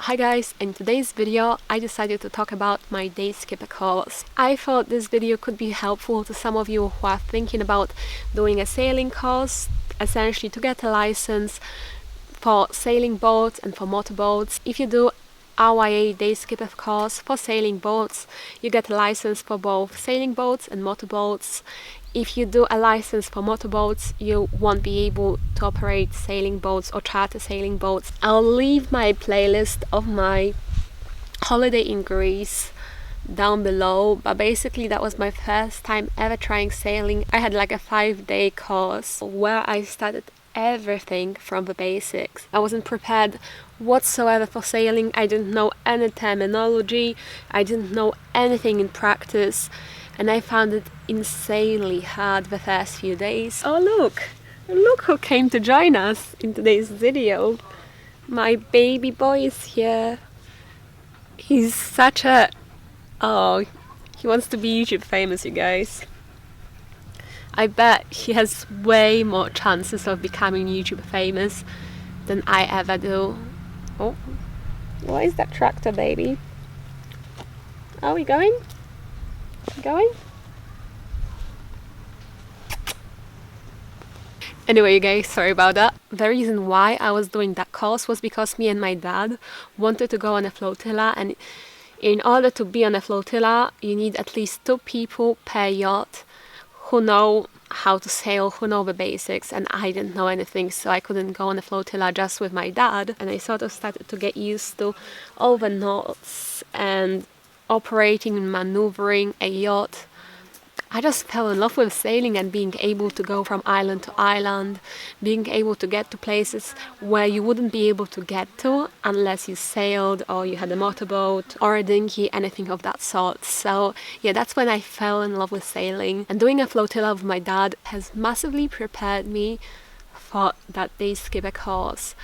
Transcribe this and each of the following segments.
Hi guys, in today's video I decided to talk about my day skipper course. I thought this video could be helpful to some of you who are thinking about doing a sailing course, essentially to get a license for sailing boats and for motorboats. If you do RYA day skipper course for sailing boats, you get a license for both sailing boats and motorboats. If you do a license for motorboats, you won't be able to operate sailing boats or charter sailing boats. I'll leave my playlist of my holiday in Greece down below, but basically that was my first time ever trying sailing. I had like a 5-day course where I started everything from the basics. I wasn't prepared whatsoever for sailing. I didn't know any terminology. I didn't know anything in practice. And I found it insanely hard the first few days. Oh look who came to join us in today's video. My baby boy is here. He's such a... oh, he wants to be YouTube famous, you guys. I bet he has way more chances of becoming YouTube famous than I ever do. Oh, what is that tractor, baby? Are we going? Anyway, you guys, sorry about that. The reason why I was doing that course was because me and my dad wanted to go on a flotilla, and in order to be on a flotilla you need at least 2 people per yacht who know how to sail, who know the basics, and I didn't know anything, so I couldn't go on a flotilla just with my dad. And I sort of started to get used to all the knots and operating and maneuvering a yacht. I just fell in love with sailing and being able to go from island to island, being able to get to places where you wouldn't be able to get to unless you sailed or you had a motorboat or a dinghy, anything of that sort. So yeah, that's when I fell in love with sailing. And doing a flotilla with my dad has massively prepared me for that day skipper course.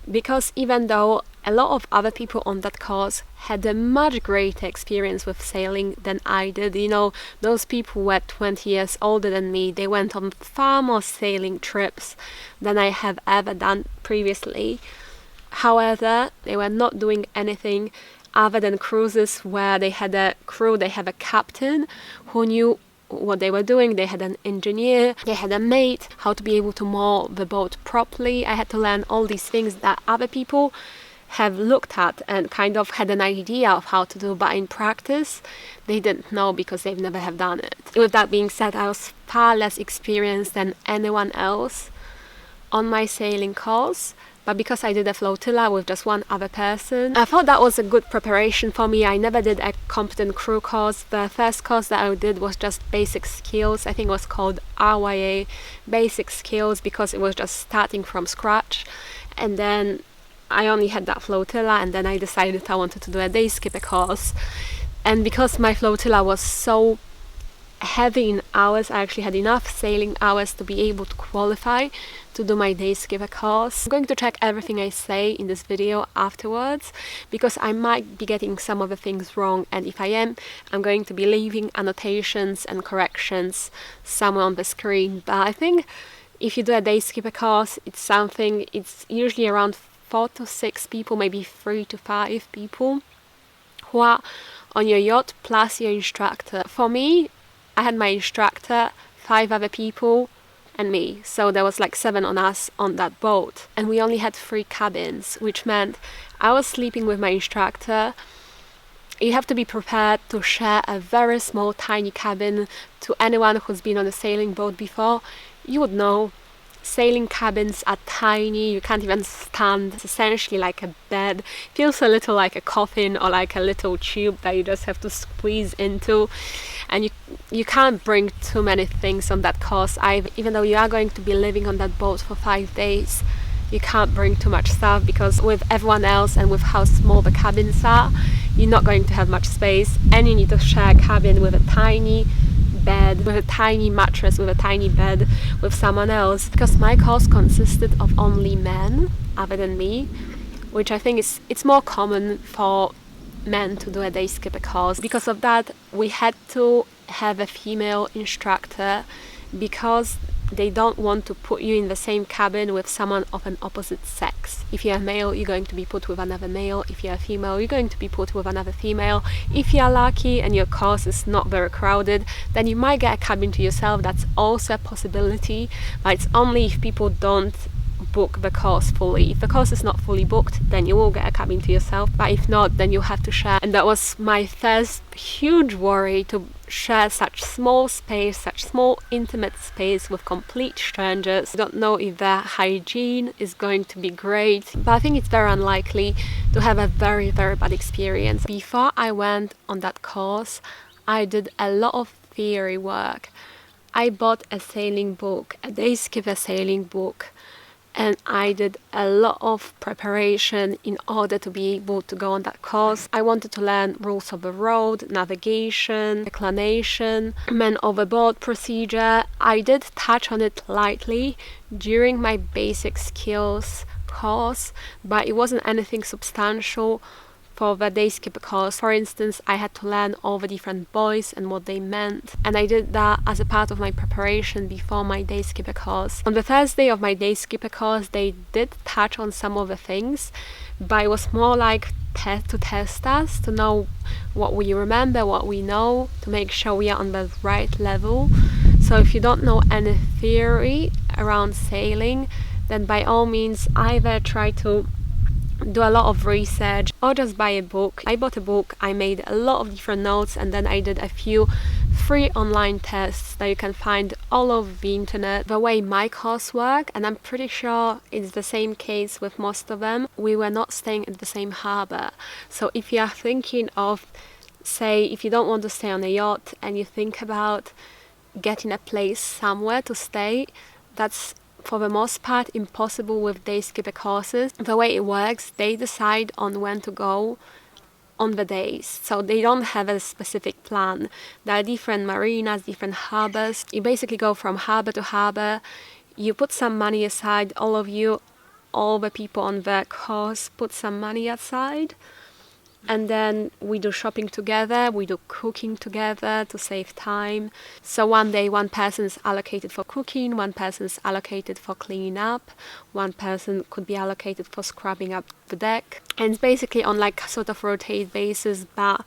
Because even though a lot of other people on that course had a much greater experience with sailing than I did, you know, those people were 20 years older than me. They went on far more sailing trips than I have ever done previously. However, they were not doing anything other than cruises where they had a crew, they have a captain who knew what they were doing. They had an engineer, they had a mate, how to be able to moor the boat properly. I had to learn all these things that other people have looked at and kind of had an idea of how to do, but in practice they didn't know because they've never have done it. With that being said, I was far less experienced than anyone else on my sailing course. But because I did a flotilla with just one other person, I thought that was a good preparation for me. I never did a competent crew course. The first course that I did was just basic skills. I think it was called RYA, basic skills, because it was just starting from scratch. And then I only had that flotilla, and then I decided I wanted to do a day skipper course. And because my flotilla was so heavy in hours, I actually had enough sailing hours to be able to qualify to do my day skipper course. I'm going to check everything I say in this video afterwards, because I might be getting some of the things wrong, and if I am, I'm going to be leaving annotations and corrections somewhere on the screen. But I think if you do a day skipper course, it's usually around 4 to 6 people, maybe 3 to 5 people who are on your yacht plus your instructor. For me, I had my instructor, 5 other people, and me. So there was like 7 on us on that boat. And we only had 3 cabins, which meant I was sleeping with my instructor. You have to be prepared to share a very small, tiny cabin. To anyone who's been on a sailing boat before, you would know sailing cabins are tiny, you can't even stand. It's essentially like a bed. Feels a little like a coffin or like a little tube that you just have to squeeze into. And you can't bring too many things on that course. Even though you are going to be living on that boat for 5 days, you can't bring too much stuff, because with everyone else and with how small the cabins are, you're not going to have much space, and you need to share a cabin with a tiny bed, with a tiny mattress, with a tiny bed with someone else. Because my course consisted of only men other than me, which I think it's more common for men to do a day skipper course. Because of that, we had to have a female instructor, because they don't want to put you in the same cabin with someone of an opposite sex. If you're a male, you're going to be put with another male. If you're a female, you're going to be put with another female. If you're lucky and your course is not very crowded, then you might get a cabin to yourself. That's also a possibility, but it's only if people don't book the course fully. If the course is not fully booked, then you will get a cabin to yourself, but if not, then you'll have to share. And that was my first huge worry, to share such small space, such small intimate space with complete strangers. I don't know if their hygiene is going to be great, but I think it's very unlikely to have a very, very bad experience. Before I went on that course, I did a lot of theory work. I bought a sailing book, a day skipper sailing book, and I did a lot of preparation in order to be able to go on that course. I wanted to learn rules of the road, navigation, declination, man overboard procedure. I did touch on it lightly during my basic skills course, but it wasn't anything substantial for the day skipper course. For instance, I had to learn all the different buoys and what they meant, and I did that as a part of my preparation before my day skipper course. On the first day of my day skipper course, they did touch on some of the things, but it was more like to test us, to know what we remember, what we know, to make sure we are on the right level. So if you don't know any theory around sailing, then by all means either try to do a lot of research or just buy a book. I bought a book, I made a lot of different notes, and then I did a few free online tests that you can find all over the internet. The way my course worked, and I'm pretty sure it's the same case with most of them, we were not staying at the same harbour. So if you are thinking of, say, if you don't want to stay on a yacht and you think about getting a place somewhere to stay, that's for the most part impossible with day skipper courses. The way it works, they decide on when to go on the days, so they don't have a specific plan. There are different marinas, different harbours. You basically go from harbour to harbour, you put some money aside, all of you, all the people on the course put some money aside, and then we do shopping together, we do cooking together to save time. So one day one person is allocated for cooking, one person is allocated for cleaning up, one person could be allocated for scrubbing up the deck. And it's basically on like sort of rotate basis, but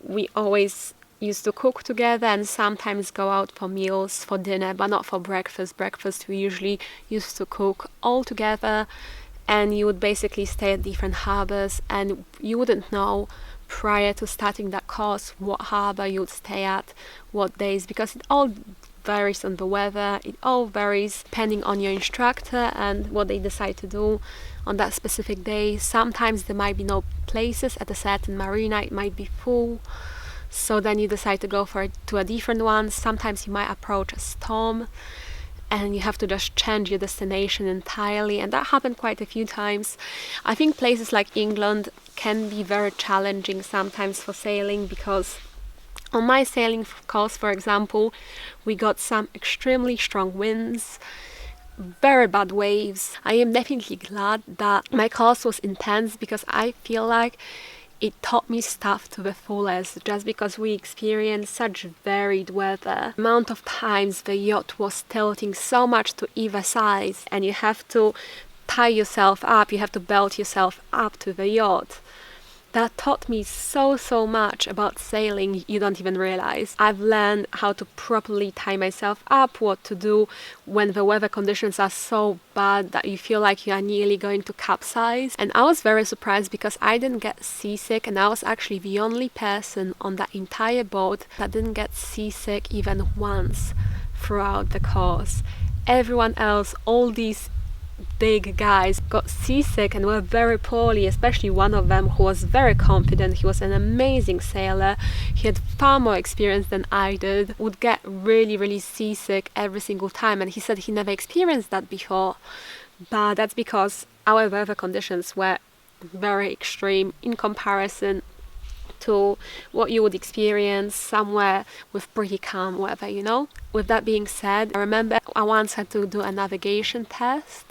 we always used to cook together and sometimes go out for meals, for dinner, but not for breakfast. Breakfast we usually used to cook all together. And you would basically stay at different harbours, and you wouldn't know prior to starting that course what harbour you would stay at, what days, because it all varies on the weather, it all varies depending on your instructor and what they decide to do on that specific day. Sometimes there might be no places at a certain marina, it might be full, so then you decide to go to a different one. Sometimes you might approach a storm and you have to just change your destination entirely, and that happened quite a few times. I think places like England can be very challenging sometimes for sailing, because on my sailing course, for example, we got some extremely strong winds, very bad waves. I am definitely glad that my course was intense, because I feel like it taught me stuff to the fullest, just because we experienced such varied weather. The amount of times the yacht was tilting so much to either side, and you have to tie yourself up, you have to belt yourself up to the yacht. That taught me so much about sailing you don't even realize. I've learned how to properly tie myself up, what to do when the weather conditions are so bad that you feel like you are nearly going to capsize. And I was very surprised because I didn't get seasick, and I was actually the only person on that entire boat that didn't get seasick even once throughout the course. Everyone else, all these big guys, got seasick and were very poorly, especially one of them who was very confident. He was an amazing sailor, he had far more experience than I did, would get really seasick every single time, and he said he never experienced that before. But that's because our weather conditions were very extreme in comparison to what you would experience somewhere with pretty calm weather, you know. With that being said, I remember I once had to do a navigation test,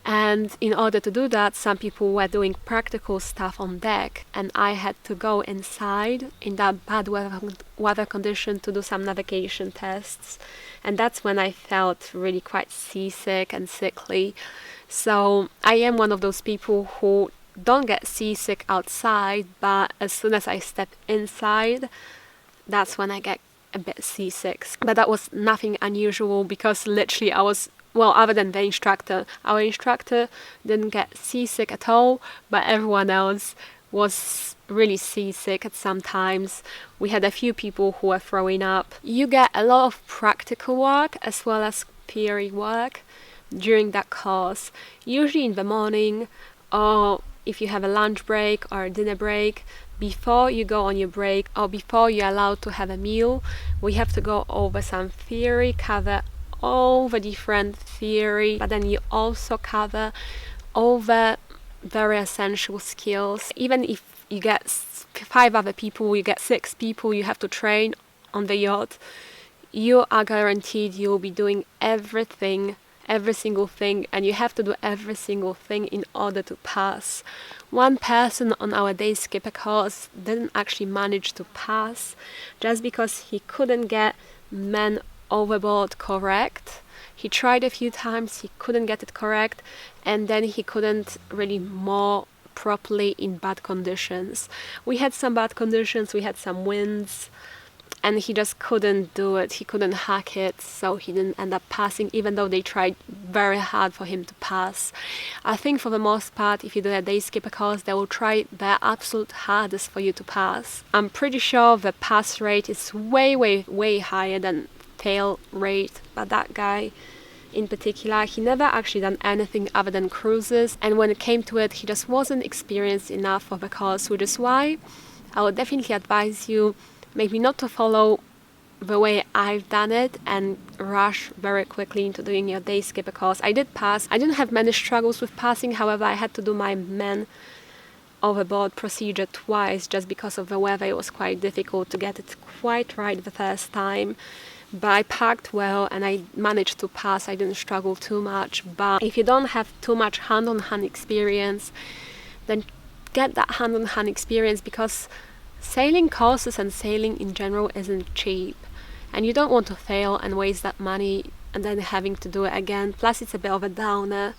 And in order to do that, some people were doing practical stuff on deck, and I had to go inside in that bad weather condition to do some navigation tests. And that's when I felt really quite seasick and sickly. So I am one of those people who don't get seasick outside, but as soon as I step inside, that's when I get a bit seasick. But that was nothing unusual, because literally I was, well, other than the instructor, our instructor didn't get seasick at all, but everyone else was really seasick at some times. We had a few people who were throwing up. You get a lot of practical work as well as theory work during that course, usually in the morning, or if you have a lunch break or a dinner break. Before you go on your break, or before you're allowed to have a meal, we have to go over some theory, cover all the different theory, but then you also cover all the very essential skills. Even if you get 5 other people, you get 6 people you have to train on the yacht, you are guaranteed you'll be doing everything, every single thing, and you have to do every single thing in order to pass. One person on our day skipper course didn't actually manage to pass just because he couldn't get men overboard correct. He tried a few times, he couldn't get it correct, and then he couldn't really moor properly in bad conditions. We had some bad conditions, we had some winds, and he just couldn't do it. He couldn't hack it, so he didn't end up passing, even though they tried very hard for him to pass. I think for the most part, if you do a day skipper course, they will try their absolute hardest for you to pass. I'm pretty sure the pass rate is way higher than fail rate, but that guy in particular, he never actually done anything other than cruises, and when it came to it, he just wasn't experienced enough for the course, which is why I would definitely advise you maybe not to follow the way I've done it and rush very quickly into doing your day skipper course. I did pass. I didn't have many struggles with passing, however I had to do my men overboard procedure twice just because of the weather. It was quite difficult to get it quite right the first time, but I packed well and I managed to pass. I didn't struggle too much. But if you don't have too much hand-on-hand experience, then get that hand-on-hand experience, because sailing courses and sailing in general isn't cheap, and you don't want to fail and waste that money and then having to do it again. Plus it's a bit of a downer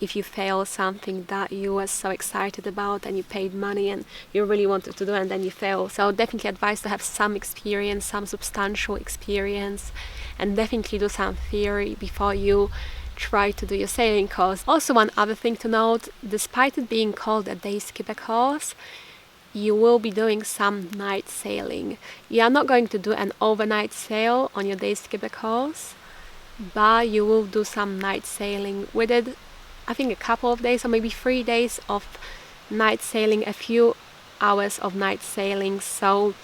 if you fail something that you were so excited about and you paid money and you really wanted to do and then you fail. So definitely advise to have some experience, some substantial experience, and definitely do some theory before you try to do your sailing course. Also, one other thing to note, despite it being called a day skipper course, you will be doing some night sailing. You are not going to do an overnight sail on your day skipper course, but you will do some night sailing. We did, I think, a couple of days or maybe 3 days of night sailing, a few hours of night sailing. So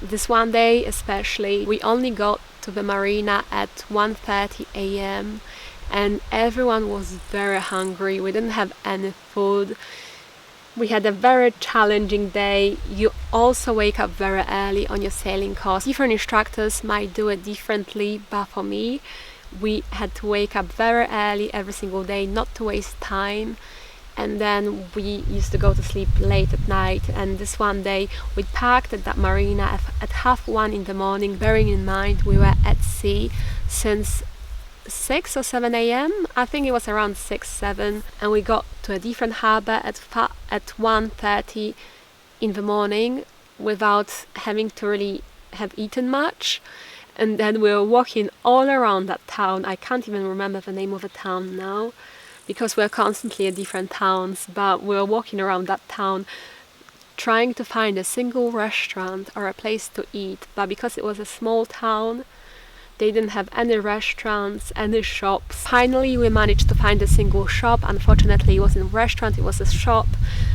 this one day especially, we only got to the marina at 1:30 a.m. and everyone was very hungry. We didn't have any food. We had a very challenging day. You also wake up very early on your sailing course. Different instructors might do it differently, but for me, we had to wake up very early every single day, not to waste time. And then we used to go to sleep late at night. And this one day, we parked at that marina at 1:30 in the morning, bearing in mind we were at sea since 6 or 7 a.m. I think it was around 6-7, and we got to a different harbour at 1:30 in the morning without having to really have eaten much. And then we were walking all around that town. I can't even remember the name of the town now, because we're constantly at different towns, but we were walking around that town trying to find a single restaurant or a place to eat. But because it was a small town, they didn't have any restaurants, any shops. Finally, we managed to find a single shop. Unfortunately, it wasn't a restaurant, it was a shop.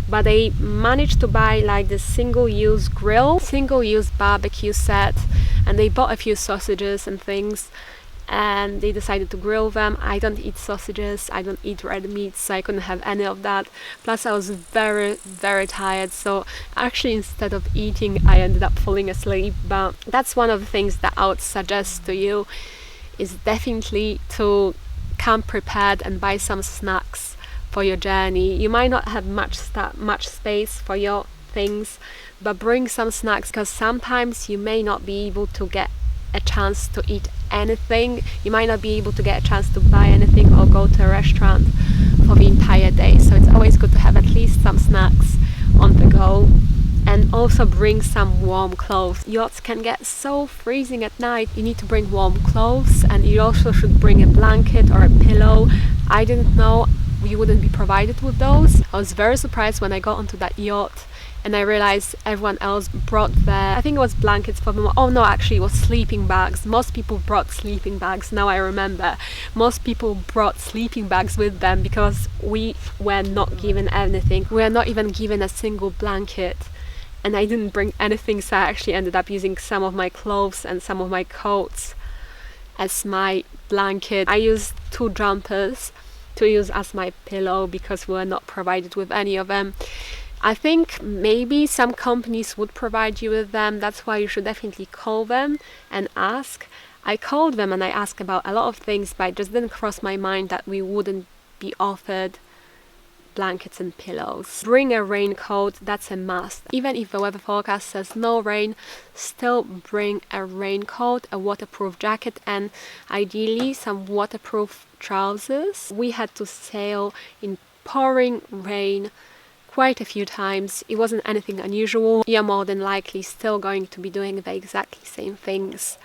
But they managed to buy like this single-use grill, single-use barbecue set, and they bought a few sausages and things, and they decided to grill them. I don't eat sausages, I don't eat red meat, so I couldn't have any of that. Plus I was very tired, so actually instead of eating I ended up falling asleep. But that's one of the things that I would suggest to you, is definitely to come prepared and buy some snacks for your journey. You might not have much space for your things, but bring some snacks, because sometimes you may not be able to get a chance to eat anything. You might not be able to get a chance to buy anything or go to a restaurant for the entire day, so it's always good to have at least some snacks on the go. And also bring some warm clothes. Yachts can get so freezing at night. You need to bring warm clothes, and you also should bring a blanket or a pillow. I didn't know we wouldn't be provided with those. I was very surprised when I got onto that yacht and I realized everyone else brought I think it was blankets for them. Oh no, actually it was sleeping bags. Most people brought sleeping bags. Now I remember. Most people brought sleeping bags with them because we were not given anything. We were not even given a single blanket. And I didn't bring anything, so I actually ended up using some of my clothes and some of my coats as my blanket. I used 2 jumpers to use as my pillow because we were not provided with any of them. I think maybe some companies would provide you with them. That's why you should definitely call them and ask. I called them and I asked about a lot of things, but it just didn't cross my mind that we wouldn't be offered blankets and pillows. Bring a raincoat, that's a must. Even if the weather forecast says no rain, still bring a raincoat, a waterproof jacket, and ideally some waterproof trousers. We had to sail in pouring rain quite a few times. It wasn't anything unusual. You're more than likely still going to be doing the exactly same things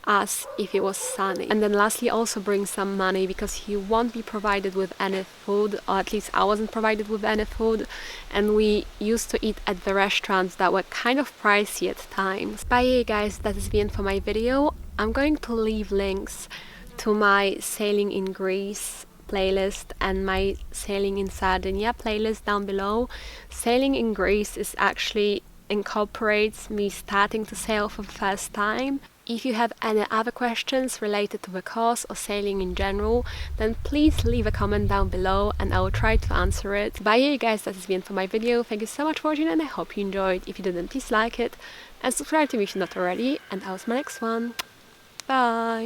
as if it was sunny. And then lastly, also bring some money, because you won't be provided with any food, or at least I wasn't provided with any food, and we used to eat at the restaurants that were kind of pricey at times. But yeah guys, that is the end for my video. I'm going to leave links to my sailing in Greece playlist and my sailing in Sardinia playlist down below. Sailing in Greece is actually incorporates me starting to sail for the first time. If you have any other questions related to the course or sailing in general, then please leave a comment down below and I will try to answer it. But yeah guys, that is the end for my video. Thank you so much for watching and I hope you enjoyed. If you didn't, please like it and subscribe to me if you're not already, and I'll see you in my next one. Bye!